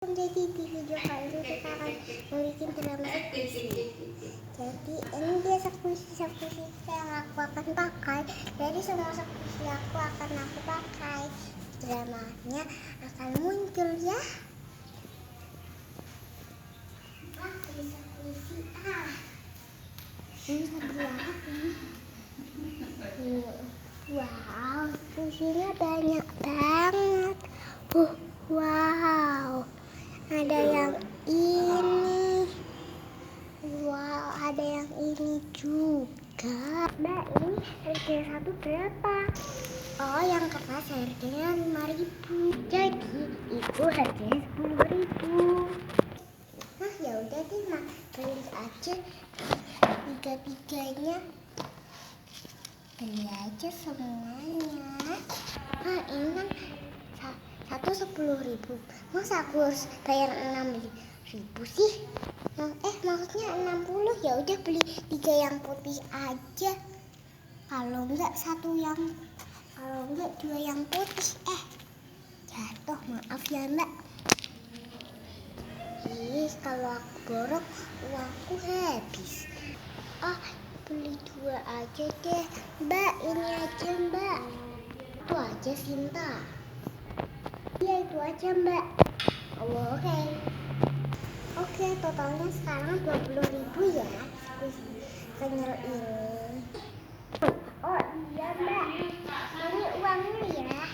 Jadi di video kali ini kita akan membuat drama squishy. Jadi ini dia squishy yang aku akan pakai. Jadi semua squishy aku akan pakai. Dramanya akan muncul ya. Squishy ini sebelah ini. Wow, squishy-nya banyak banget. Wow. Ada yang ini. Wow, ada yang ini juga. Mbak, ini harganya satu berapa? Oh, yang kertas harganya 5.000. Jadi, itu harganya 10.000. Nah, ya udah deh, Mak. Beli aja tiga-tiganya. Beli aja semuanya. Nah, ini kan satu 10.000. Masa aku harus bayar 6.000 sih? Maksudnya 60. Ya udah beli 3 yang putih aja. Kalau enggak 2 yang putih. Jatuh, maaf ya Mbak. Kalau aku borok uangku habis. Beli 2 aja deh. Mbak, ini aja Mbak. Itu aja Sinta. Iya, itu aja Mbak. Oke, totalnya sekarang 20.000 ya. Kenyal ini. Oh iya Mbak, ini uangnya ya.